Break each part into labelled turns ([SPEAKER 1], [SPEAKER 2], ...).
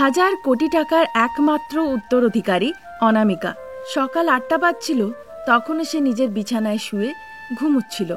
[SPEAKER 1] হাজার কোটি টাকার একমাত্র উত্তরাধিকারী অনামিকা। সকাল ৮টা বাজছিল, তখনও সে নিজের বিছানায় শুয়ে ঘুমুচ্ছিল।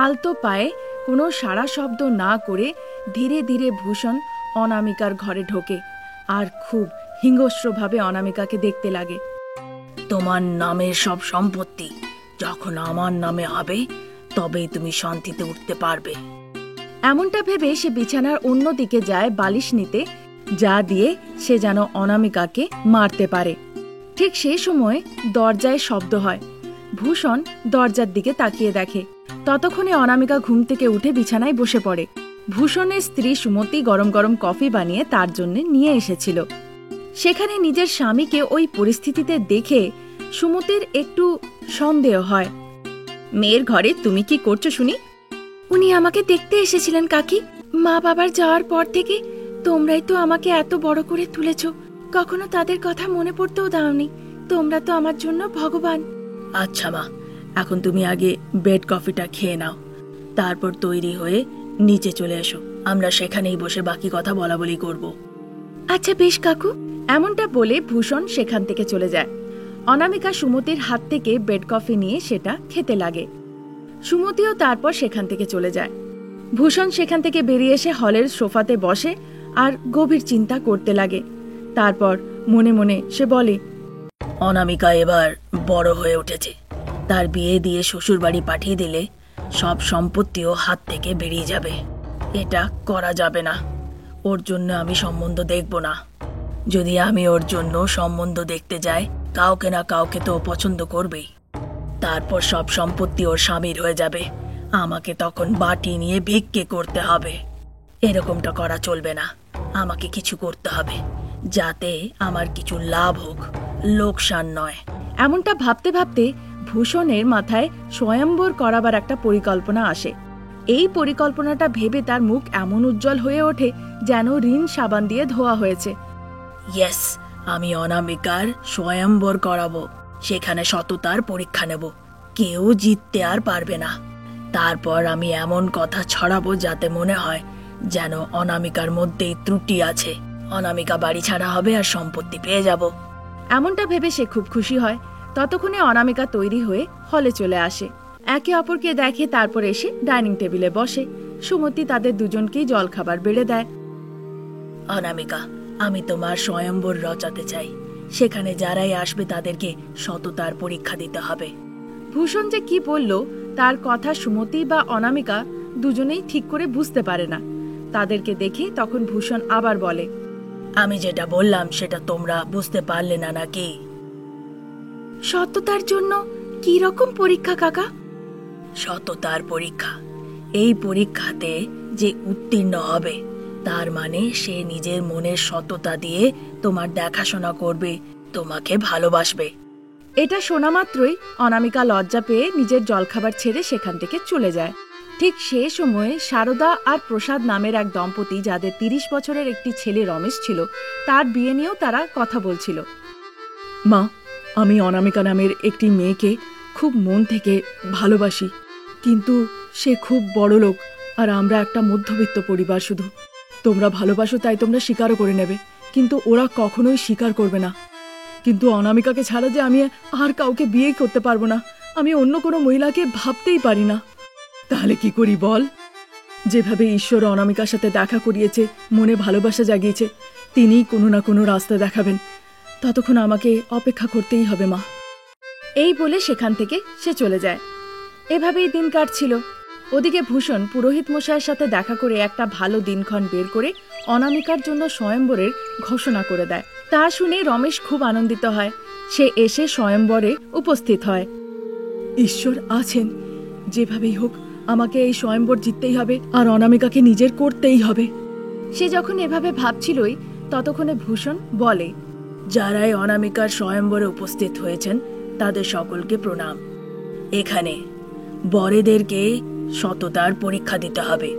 [SPEAKER 1] আলতো পায়ে কোনো সাড়া শব্দ না করে ধীরে ধীরে ভূষণ অনামিকার ঘরে ঢোকে আর খুব হিংস্রভাবে অনামিকাকে দেখতে লাগে।
[SPEAKER 2] তোমার নামের সব সম্পত্তি যখন আমার নামে হবে তবেই তুমি শান্তিতে উঠতে পারবে।
[SPEAKER 1] এমনটা ভেবে সে বিছানার অন্য দিকে যায় বালিশ নিতে, যা দিয়ে সে যেন অনামিকাকে মারতে পারে। ঠিক সেই সময় দরজায় শব্দ হয়। ভূষণ দরজার দিকে তাকিয়ে দেখে। ততক্ষণে অনামিকা ঘুম থেকে উঠে বিছানায় বসে পড়ে। ভূষণের স্ত্রী সুমতি গরম গরম কফি বানিয়ে তার জন্য নিয়ে এসেছিল। সেখানে নিজের স্বামীকে ওই পরিস্থিতিতে দেখে সুমতির একটু সন্দেহ হয়। মেয়ের ঘরে তুমি কি করছো শুনি? উনি আমাকে দেখতে এসেছিলেন কাকি। মা বাবার যাওয়ার পর থেকে তোমরাই তো আমাকে এত বড় করে তুলেছ, কখনো তাদের কথা মনে পড়তেও দাওনি। তোমরা তো আমার জন্য ভগবান।
[SPEAKER 2] আচ্ছা মা, এখন তুমি আগে বেড কফিটা খেয়ে নাও, তারপর তৈরি হয়ে নিচে চলে এসো। আমরা সেখানেই বসে বাকি কথা বলা বলি করব।
[SPEAKER 1] আচ্ছা বেশ কাকু। এমনটা বলে ভূষণ সেখান থেকে চলে যায়। অনামিকা সুমতির হাত থেকে বেড কফি নিয়ে সেটা খেতে লাগে। সুমতিও তারপর সেখান থেকে চলে যায়। ভূষণ সেখান থেকে বেরিয়ে এসে হলের সোফাতে বসে আর গভীর চিন্তা করতে লাগে। তারপর মনে মনে সে বলে,
[SPEAKER 2] অনামিকা এবার বড় হয়ে উঠেছে। তার বিয়ে দিয়ে শ্বশুর বাড়ি পাঠিয়ে দিলে সব সম্পত্তিও হাত থেকে বেরিয়ে যাবে। এটা করা যাবে না। ওর জন্য আমি সম্বন্ধ দেখব না। যদি আমি ওর জন্য সম্বন্ধ দেখতে যাই, কাউকে না কাউকে তো পছন্দ করবেই। তারপর সব সম্পত্তি ওর স্বামীর হয়ে যাবে। আমাকে তখন বাটি নিয়ে ভিক্ষে করতে হবে। এরকমটা করা চলবে না। আমাকে কিছু করতে হবে যাতে আমার কিছু লাভ হোক, লোকসান নয়।
[SPEAKER 1] এমনটা ভাবতে ভাবতে ভূষণের মাথায় স্বয়ম্বর করাবার একটা পরিকল্পনা আসে। এই পরিকল্পনাটা ভেবে তার মুখ এমন উজ্জ্বল হয়ে ওঠে যেন ঋণ সাবান দিয়ে ধোয়া হয়েছে।
[SPEAKER 2] ইয়েস, আমি অনামিকার স্বয়ম্বর করাবো। সেখানে সততার পরীক্ষা নেব। কেউ জিততে আর পারবে না। তারপর আমি এমন কথা ছড়াবো যাতে মনে হয় যেন অনামিকার মধ্যেই ত্রুটি আছে। অনামিকা বাড়ি ছাড়া হবে আর সম্পত্তি পেয়ে যাব।
[SPEAKER 1] এমনটা ভেবে সে খুব খুশি হয়। ততক্ষণে অনামিকা তৈরি হয়ে হলে চলে আসে। একে অপরকে দেখে, তারপর এসে ডাইনিং টেবিলে বসে। সুমতি তাদের দুজনকেই জলখাবার বেড়ে দেয়।
[SPEAKER 2] অনামিকা, আমি তোমার স্বয়ম্বর রচাতে চাই। সেখানে যারাই আসবে তাদেরকে সততার পরীক্ষা দিতে হবে।
[SPEAKER 1] ভূষণ যে কি বলল তার কথা সুমতি বা অনামিকা দুজনেই ঠিক করে বুঝতে পারে না। তাদেরকে দেখে তখন ভূষণ আবার বলে,
[SPEAKER 2] আমি যেটা বললাম সেটা তোমরা বুঝতে পারলে না নাকি?
[SPEAKER 1] সততার জন্য কি রকম পরীক্ষা কাকা?
[SPEAKER 2] সততার পরীক্ষা। এই পরীক্ষাতে যে উত্তীর্ণ হবে তার মানে সে নিজের মনের সততা দিয়ে তোমার দেখাশোনা করবে, তোমাকে ভালোবাসবে।
[SPEAKER 1] এটা শোনা মাত্রই অনামিকা লজ্জা পেয়ে নিজের জলখাবার ছেড়ে সেখান থেকে চলে যায়। ঠিক সে সময়ে শারদা আর প্রসাদ নামের এক দম্পতি, যাদের ৩০ বছরের একটি ছেলে রমেশ ছিল, তার বিয়ে নিয়েও তারা কথা বলছিল। মা, আমি অনামিকা নামের একটি মেয়েকে খুব মন থেকে ভালোবাসি, কিন্তু সে খুব বড় লোক আর আমরা একটা মধ্যবিত্ত পরিবার। শুধু তোমরা ভালোবাসো তাই তোমরা স্বীকারও করে নেবে, কিন্তু ওরা কখনোই স্বীকার করবে না। কিন্তু অনামিকাকে ছাড়া যে আমি আর কাউকে বিয়ে করতে পারবো না। আমি অন্য কোনো মহিলাকে ভাবতেই পারি না। তাহলে কি করি বল? যেভাবে ঈশ্বর অনামিকার সাথে দেখা করিয়েছে, মনে ভালোবাসা জাগিয়েছে, তিনিই কোনো না কোনো রাস্তা দেখাবেন। ততক্ষণ আমাকে অপেক্ষা করতেই হবে মা। এই বলে সেখান থেকে সে চলে যায়। এভাবেই দিন কাটছিল। ওদিকে ভূষণ পুরোহিত মশাইয়ের সাথে দেখা করে একটা ভালো দিনক্ষণ বের করে অনামিকার জন্য স্বয়ম্বরের ঘোষণা করে দেয়। তা শুনে রমেশ খুব আনন্দিত হয়। সে এসে স্বয়ম্বরে উপস্থিত হয়। ঈশ্বর আছেন, যেভাবেই হোক আমাকে এই স্বয়ম্বর জিততেই হবে আর অনামিকাকে নিজের করতেই হবে। সে যখন এভাবে ভাবছিলই ততক্ষণে ভূষণ বলে,
[SPEAKER 2] যারাই অনামিকার স্বয়ম্বরে উপস্থিত হয়েছেন তাদের সকলকে প্রণাম। এখানে বরেদেরকে সততার পরীক্ষা দিতে হবে।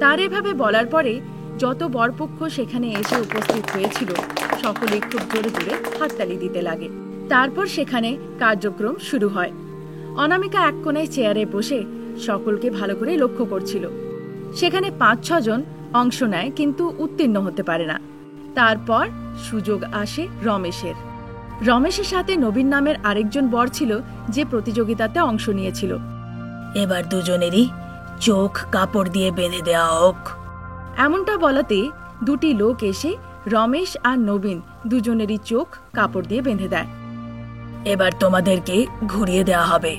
[SPEAKER 1] তার এভাবে বলার পরে যত বরপক্ষ সেখানে এসে উপস্থিত হয়েছিল সকলে খুব জোরে জোরে হাততালি দিতে লাগে। তারপর সেখানে কার্যক্রম শুরু হয়। অনামিকা এক কোণায় চেয়ারে বসে সকলকে ভালো করে লক্ষ্য করছিল। সেখানে ৫-৬ জন অংশ নেয় কিন্তু উত্তীর্ণ হতে পারে না। তারপর সুযোগ আসে রমেশের। রমেশের সাথে নবীন নামের আরেকজন বর ছিল, যে প্রতিযোগিতাতে অংশ নিয়েছিল।
[SPEAKER 2] এবার দুজনেরই চোখ কাপড় দিয়ে বেঁধে দেওয়া হোক।
[SPEAKER 1] এমনটা বলাতে দুটি লোক এসে রমেশ আর নবীন দুজনেরই চোখ কাপড় দিয়ে বেঁধে দেয়।
[SPEAKER 2] এবার তোমাদেরকে ঘুরিয়ে দেওয়া হবে।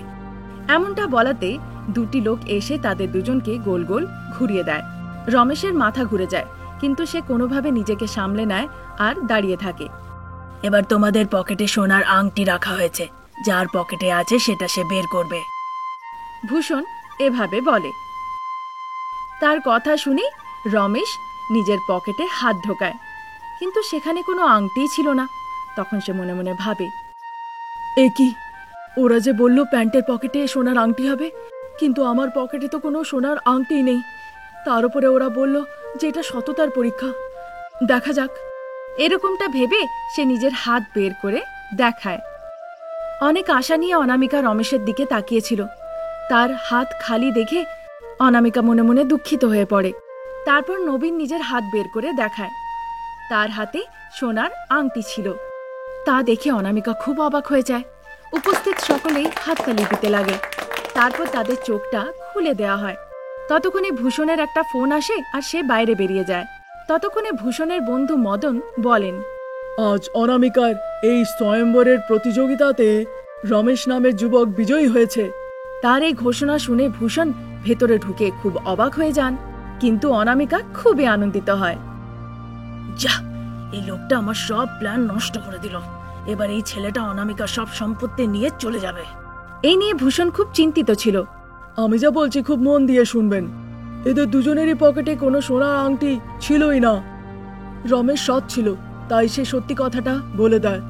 [SPEAKER 1] এমনটা বলাতে দুটি লোক এসে তাদের দুজনকে গোল গোল ঘুরিয়ে দেয়। রমেশের মাথা ঘুরে যায়, কিন্তু সে কোনোভাবে নিজেকে সামলে নেয় আর দাঁড়িয়ে থাকে।
[SPEAKER 2] এবার তোমাদের পকেটে সোনার আংটি রাখা হয়েছে, যার পকেটে আছে সেটা সে বের করবে।
[SPEAKER 1] ভূষণ এভাবে বলে। তার কথা শুনে রমেশ নিজের পকেটে হাত ঢোকায়, কিন্তু সেখানে কোনো আংটিই ছিল না। তখন সে মনে মনে ভাবে, এ কি, ওরা যে বলল প্যান্টের পকেটে সোনার আংটি হবে, কিন্তু আমার পকেটে তো কোনো সোনার আংটি নেই। তার উপরে ওরা বলল যে এটা সততার পরীক্ষা, দেখা যাক। এরকমটা ভেবে সে নিজের হাত বের করে দেখায়। অনেক আশা নিয়ে অনামিকা রমেশের দিকে তাকিয়েছিল। তার হাত খালি দেখে অনামিকা মনে মনে দুঃখিত হয়ে পড়ে। তারপর নবীন নিজের হাত বের করে দেখায়। তার হাতে সোনার আংটি ছিল। তা দেখে অনামিকা খুব অবাক হয়ে যায়। উপস্থিত সকলেই হাততালি দিতে লাগে। তারপর তাদের চোখটা খুলে দেওয়া হয়। ততক্ষণে ভূষণের একটা ফোন আসে আর সে বাইরে বেরিয়ে যায়। ততক্ষণে ভূষণের বন্ধু মদন বলেন,
[SPEAKER 3] আজ অনামিকার এই স্বয়ম্বরের প্রতিযোগিতাতে রমেশ নামের যুবক বিজয়ী হয়েছে।
[SPEAKER 1] তার এই ঘোষণা শুনে ভূষণ ভেতরে ঢুকে খুব অবাক হয়ে যান, কিন্তু অনামিকা খুবই আনন্দিত হয়।
[SPEAKER 2] যা, এই লোকটা আমার সব প্ল্যান নষ্ট করে দিল। এবার এই ছেলেটা অনামিকা সব সম্পত্তি নিয়ে চলে যাবে।
[SPEAKER 1] এই নিয়ে ভূষণ খুব চিন্তিত ছিল।
[SPEAKER 3] আমি যা বলছি খুব মন দিয়ে শুনবেন। এদের দুজনেরই পকেটে কোনো সোনার আংটি ছিলই না। রমেশ সৎ ছিল, তাই সে সত্যি কথাটা বলে দেয়।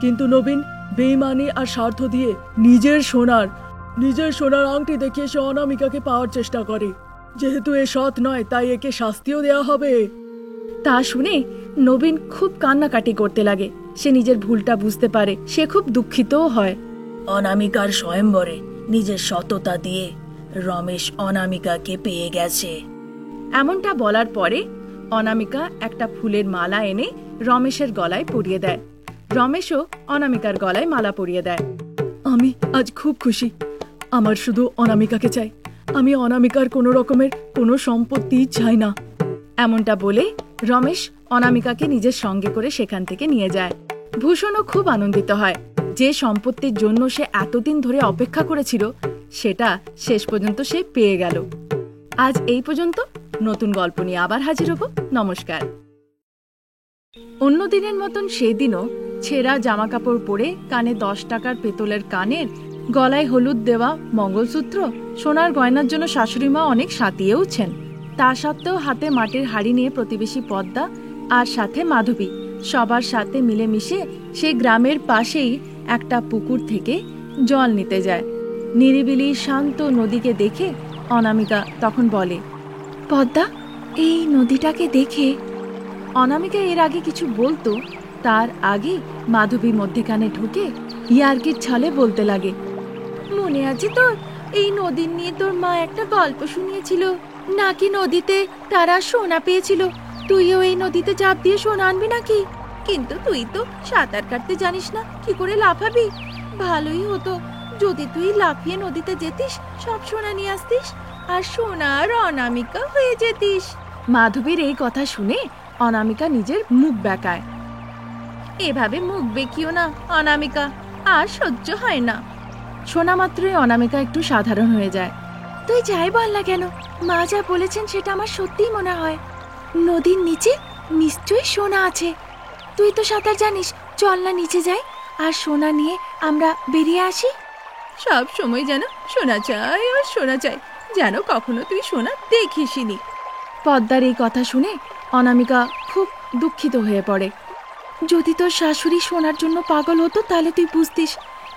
[SPEAKER 3] কিন্তু নবীন বেঈমানি আর স্বার্থ দিয়ে নিজের সোনার আংটি দেখিয়ে সে অনামিকাকে পাওয়ার চেষ্টা করে। যেহেতু এ সৎ নয়, তাই একে শাস্তিও দেয়া হবে।
[SPEAKER 1] তা শুনে নবীন খুব কান্নাকাটি করতে লাগে। সে নিজের ভুলটা বুঝতে পারে, সে খুব দুঃখিতও হয়।
[SPEAKER 2] অনামিকার স্বয়ম্বরে নিজের সততা দিয়ে রমেশ অনামিকাকে পেয়ে গেছে।
[SPEAKER 1] এমনটা বলার পরে অনামিকা একটা ফুলের মালা এনে রমেশের গলায় পরিয়ে দেয়। রমেশও অনামিকার গলায় মালা পরিয়ে দেয়।
[SPEAKER 3] আমি আজ খুব খুশি। আমার শুধু অনামিকাকে চাই। আমি অনামিকার কোনো রকমের কোনো সম্পত্তি চাই না।
[SPEAKER 1] এমনটা বলে রমেশ অনামিকাকে নিজের সঙ্গে করে সেখান থেকে নিয়ে যায়। ভূষণও খুব আনন্দিত হয়। যে সম্পত্তির জন্য সে এতদিন ধরে অপেক্ষা করেছিল, সেটা শেষ পর্যন্ত সে পেয়ে গেল। আজ এই পর্যন্ত। নতুন গল্প নিয়ে আবার হাজির হব। নমস্কার। অন্য দিনের মতন সেদিনও ছেঁড়া জামা কাপড় পরে, কানে 10 টাকার পেতলের কানের, গলায় হলুদ দেওয়া মঙ্গলসূত্র, সোনার গয়নার জন্য শাশুড়িমা অনেক সাতিয়েওছেন। তা সত্ত্বেও হাতে মাটির হাড়ি নিয়ে প্রতিবেশী পদ্মা আর সাথে মাধবী সবার সাথে মিলেমিশে সে গ্রামের পাশেই একটা পুকুর থেকে জল নিতে যায়। নিরিবিলি শান্ত নদীকে দেখে অনামিকা তখন বলে, পদ্মা, এই নদীটাকে দেখে। অনামিকা এর আগে কিছু বলতো, তার আগে মাধবী মধ্যেখানে ঢুকে ইয়ার্কির ছলে বলতে লাগে, মনে আছে তোর, এই নদীর নিয়ে তোর মা একটা গল্প শুনিয়েছিল, নাকি নদীতে তারা সোনা পেয়েছিল। তুইও এই নদীতে চাপ দিয়ে সোনা আনবি নাকি? কিন্তু তুই তো সাঁতার কাটতে জানিস না, কি করে লাফাবি? ভালোই হতো যদি তুই লাফিয়ে নদীতে যেতিস, সব সোনা নিয়ে আসতিস আর সোনার অনামিকা হয়ে যেতিস। মাধবীর এই কথা শুনে অনামিকা নিজের মুখ বেঁকায়। এভাবে মুখ বেঁকিও না অনামিকা, আর সহ্য হয় না। শোনা মাত্রই অনামিকা একটু সাধারণ হয়ে যায়। তুই যাই বল না কেন, মা যা বলেছেন সেটা আমার সত্যিই মনে হয়। নদীর নিচে নিশ্চয়ই সোনা আছে। তুই তো সাঁতার জানিস, চল না নিচে যাই আর সোনা নিয়ে আমরা বেরিয়ে আসি। সব সময় যেন সোনা চাই আর সোনা চাই, যেন কখনো তুই সোনা দেখিসনি। পদ্মার এই কথা শুনে অনামিকা খুব দুঃখিত হয়ে পড়ে। যদি তোর শাশুড়ি সোনার জন্য পাগল হতো তাহলে তুই বুঝতিস,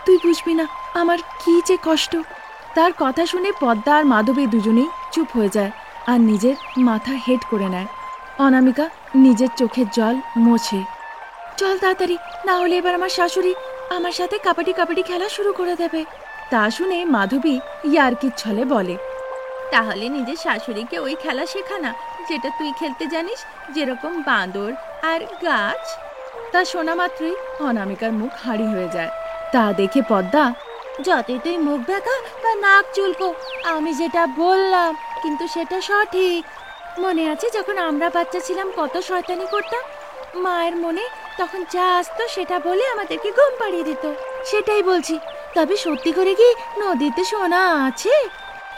[SPEAKER 1] তুই বুঝবি না আমার কি যে কষ্ট। তার কথা শুনে পদ্মা আর মাধবী দুজনেই চুপ হয়ে যায় আর নিজের মাথা হেড করে নেয়। অনামিকা নিজের চোখের জল মোছে। চল তাড়াতাড়ি, না হলে এবার আমার শাশুড়ি আমার সাথে কাবাডি কাবাডি খেলা শুরু করে দেবে। তা শুনে মাধবী ইয়ার্কির ছলে বলে, তাহলে নিজের শাশুড়িকে ওই খেলা শেখানা যেটা তুই খেলতে জানিস, যেরকম বাঁদর আর গাছ। তা শোনা মাত্রই অনামিকার মুখ হাঁড়ি হয়ে যায়। তা দেখে পদ্মা, যতই তুই মুখ দেখা বা নাক চুলকো, আমি যেটা বললাম কিন্তু সেটা সঠিক। মনে আছে যখন আমরা বাচ্চা ছিলাম কত শয়তানি করতাম? মায়ের মনে তখন যা আসতো সেটা বলে আমাদেরকে ঘুম পাড়িয়ে দিত। সেটাই বলছি, তবে সত্যি করে কি নদীতে সোনা আছে?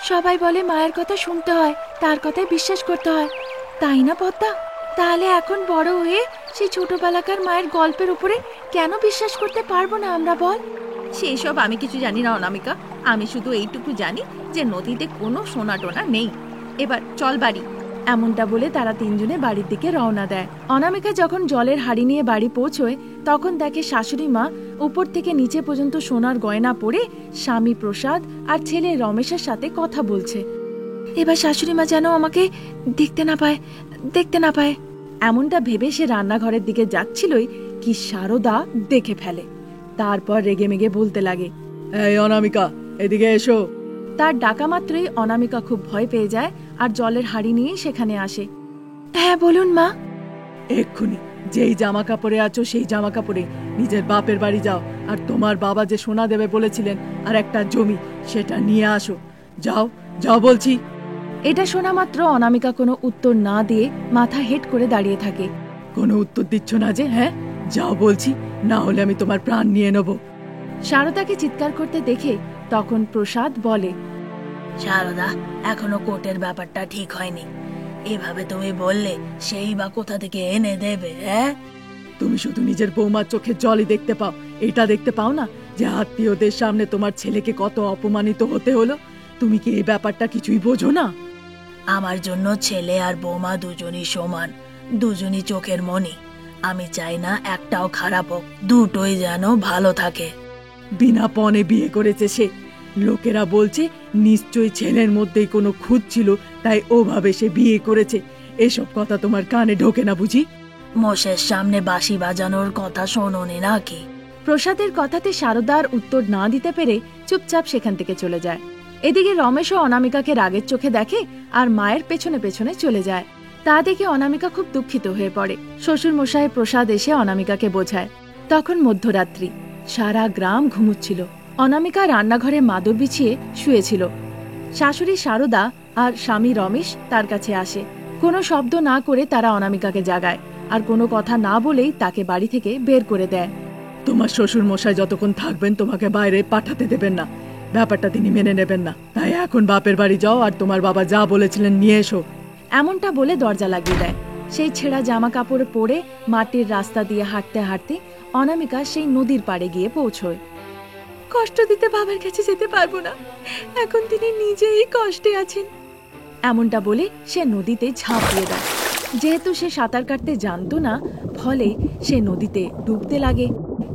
[SPEAKER 1] সবাই বলে মায়ের কথা শুনতে হয়, তার কথায় বিশ্বাস করতে হয়, তাই না পদ্মা? তাহলে এখন বড় হয়ে সেই ছোটবেলাকার মায়ের গল্পের উপরে কেন বিশ্বাস করতে পারবো না আমরা, বল? সেই সব আমি কিছু জানি না অনামিকা, আমি শুধু এইটুকু জানি যে নদীতে কোনো সোনা টোনা নেই। এবার চল বাড়ি। এমনটা বলে তারা তিনজনে বাড়ির দিকে রওনা দেয়। অনামিকা যখন জলের হাড়ি নিয়ে বাড়ি পৌঁছয় তখন দেখে শাশুড়ি মা উপর থেকে নিচে পর্যন্ত সোনার গয়না পরে স্বামী প্রসাদ আর ছেলে রমেশের সাথে কথা বলছে। এবার শাশুড়ি মা যেন আমাকে দেখতে না পায় এমনটা ভেবে সে রান্নাঘরের দিকে যাচ্ছিলই কি সারদা দেখে ফেলে। তারপর রেগে মেগে বলতে লাগে,
[SPEAKER 3] এই অনামিকা, এদিকে এসো।
[SPEAKER 1] তার ডাকা মাত্রই অনামিকা খুব ভয় পেয়ে যায় আর জলের হাড়ি নিয়ে সেখানে আসে। হ্যাঁ বলুন মা।
[SPEAKER 3] এক্ষুনি যেই জামা কাপড়ে আছো সেই জামা কাপড়ে নিজের বাপের বাড়ি যাও, আর তোমার বাবা যে সোনা দেবে বলেছিলেন আর একটা জমি, সেটা নিয়ে আসো। যাও যাও বলছি।
[SPEAKER 1] এটা শোনা মাত্র অনামিকা কোনো উত্তর না দিয়ে মাথা হেট করে দাঁড়িয়ে থাকে।
[SPEAKER 3] কোনো উত্তর দিচ্ছ না যে? হ্যাঁ, যাও বলছি, না হলে আমি তোমার প্রাণ নিয়ে নেব।
[SPEAKER 1] সারদাকে চিৎকার করতে দেখে তখন প্রসাদ বলে,
[SPEAKER 2] সারদা, এখনো কোর্টের ব্যাপারটা ঠিক হয়নি। এভাবে তুমি বললে সেই বা কোথা থেকে এনে দেবে? হ্যাঁ,
[SPEAKER 3] তুমি শুধু নিজের বৌমার চোখে জলই দেখতে পাও, এটা দেখতে পাও না যে আত্মীয়দের সামনে তোমার ছেলেকে কত অপমানিত হতে হলো? তুমি কি এই ব্যাপারটা কিছুই বোঝো না?
[SPEAKER 2] আমার জন্য ছেলে আর বৌমা দুজনই সমান, দুজনই চোখের মণি। আমি চাই না একটাও খারাপ হোক, দুটোই যেন ভালো থাকে।
[SPEAKER 3] বিনা পণে বিয়ে করেছে সে। লোকেরা বলছে নিশ্চয়ই ছেলের মধ্যেই কোনো খুঁত ছিল, তাই ওভাবে সে বিয়ে করেছে। এসব কথা তোমার কানে ঢোকে না বুঝি?
[SPEAKER 2] মোষের সামনে বাঁশি বাজানোর কথা শোনোনি নাকি?
[SPEAKER 1] প্রসাদের কথাতে সারদার উত্তর না দিতে পেরে চুপচাপ সেখান থেকে চলে যায়। এদিকে রমেশ ও অনামিকাকে রাগের চোখে দেখে আর মায়ের পেছনে পেছনে চলে যায়। তা দেখে অনামিকা খুব দুঃখিত হয়ে পড়ে। শ্বশুর মশাই প্রসাদ এসে অনামিকাকে বোঝায়। তখন মধ্যরাত্রি, সারা গ্রাম ঘুমুচ্ছিল। অনামিকা রান্নাঘরে মাদুর বিছিয়ে শুয়েছিল। শাশুড়ি সারদা আর স্বামী রমেশ তার কাছে আসে। কোনো শব্দ না করে তারা অনামিকাকে জাগায় আর কোনো কথা না বলেই তাকে বাড়ি থেকে বের করে দেয়।
[SPEAKER 3] তোমার শ্বশুর মশাই যতক্ষণ থাকবেন তোমাকে বাইরে পাঠাতে দেবেন না, ব্যাপারটা তিনি মেনে নেবেন না। তাই এখন বাপের বাড়ি যাও আর তোমার বাবা যা বলেছিলেন নিয়ে এসো।
[SPEAKER 1] এমনটা বলে দরজা লাগিয়ে দেয়। সেই ছেঁড়া জামা কাপড় পরে মাটির রাস্তা দিয়ে হাঁটতে হাঁটতে অনামিকা সেই নদীর পাড়ে গিয়ে পৌঁছয়। কষ্ট দিতে বাবার কাছে যেতে পারবো না, এখন তিনি নিজেই কষ্টে আছেন। এমনটা বলে সে নদীতে ঝাঁপ দিয়ে দেয়। যেহেতু সে সাঁতার কাটতে জানতো না, ফলে সে নদীতে ডুবতে লাগে।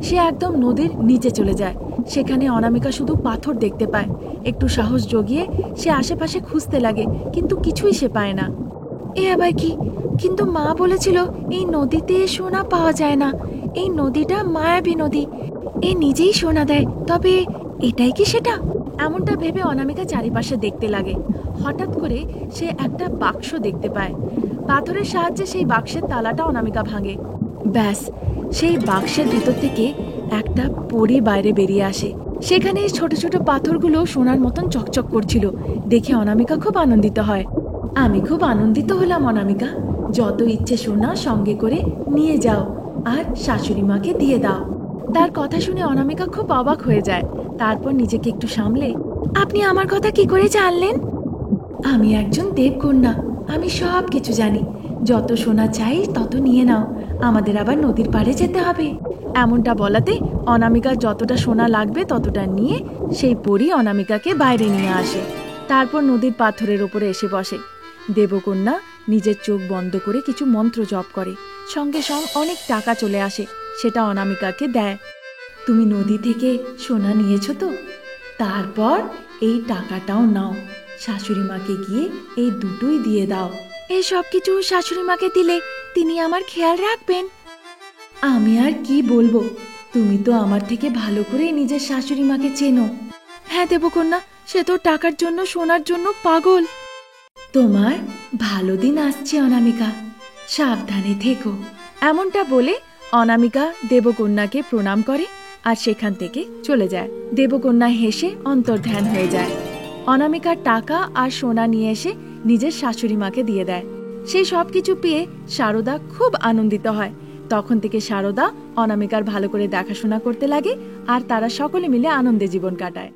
[SPEAKER 1] সে একদম নদীর নিচে চলে যায়। সেখানে অনামিকা শুধু পাথর দেখতে পায়। একটু সাহস জগিয়ে সে আশেপাশে খুঁজতে লাগে, কিন্তু কিছুই সে পায় না। এ আবার কি? কিন্তু মা বলেছিল এই নদীতে সোনা পাওয়া যায় না, এই নদীটা মায়াবী নদী, এ নিজেই সোনা দেয়। তবে এটাই কি সেটা? এমনটা ভেবে অনামিকা চারিপাশে দেখতে লাগে। হঠাৎ করে সে একটা বাক্স দেখতে পায়। পাথরের সাহায্যে সেই বাক্সের তালাটা অনামিকা ভাঙে। ব্যাস, সেই বাক্সের ভিতর থেকে একটা পরী বাইরে বেরিয়ে আসে। সেখানে ছোট ছোট পাথরগুলো সোনার মতন চকচক করছিল। দেখে অনামিকা খুব আনন্দিত হয়। আমি খুব আনন্দিত হলাম অনামিকা, যত ইচ্ছে সোনা সঙ্গে করে নিয়ে যাও আর শাশুড়ি মাকে দিয়ে দাও। তার কথা শুনে অনামিকা খুব অবাক হয়ে যায়। তারপর নিজেকে একটু সামলে, আপনি আমার কথা কি করে জানলেন? আমি একজন দেবকন্যা, আমি সব কিছু জানি। যত সোনা চাই তত নিয়ে নাও, আমাদের আবার নদীর পাড়ে যেতে হবে। এমনটা বলাতে অনামিকার যতটা সোনা লাগবে ততটা নিয়ে সেই পরী অনামিকাকে বাইরে নিয়ে আসে। তারপর নদীর পাথরের উপরে এসে বসে। দেবকন্যা নিজের চোখ বন্ধ করে কিছু মন্ত্র জপ করে। সঙ্গে সঙ্গে অনেক টাকা চলে আসে, সেটা অনামিকাকে দেয়। তুমি নদী থেকে সোনা নিয়েছো তো? তারপর এই টাকাটাও নাও, শাশুড়ি মাকে গিয়ে এই দুটোই দিয়ে দাও। এই সব কিছু শাশুড়ি মাকে দিলে তিনি আমার খেয়াল রাখবেন। আমি আর কি বলবো, তুমি তো আমার থেকে ভালো করে নিজের শাশুড়ি মাকে চেনো। হ্যাঁ দেবকন্যা, সে তো টাকার জন্য সোনার জন্য পাগল। তোমার ভালো দিন আসছে অনামিকা, সাবধানে থেকো। এমনটা বলে অনামিকা দেবকন্যাকে প্রণাম করে আর সেখান থেকে চলে যায়। দেবকন্যা হেসে অন্তর্ধান হয়ে যায়। অনামিকার টাকা আর সোনা নিয়ে এসে নিজের শাশুড়ি মাকে দিয়ে দেয়। সেই সবকিছু পেয়ে সারদা খুব আনন্দিত হয়। তখন থেকে সারদা অনামিকার ভালো করে দেখাশোনা করতে লাগে আর তারা সকলে মিলে আনন্দে জীবন কাটায়।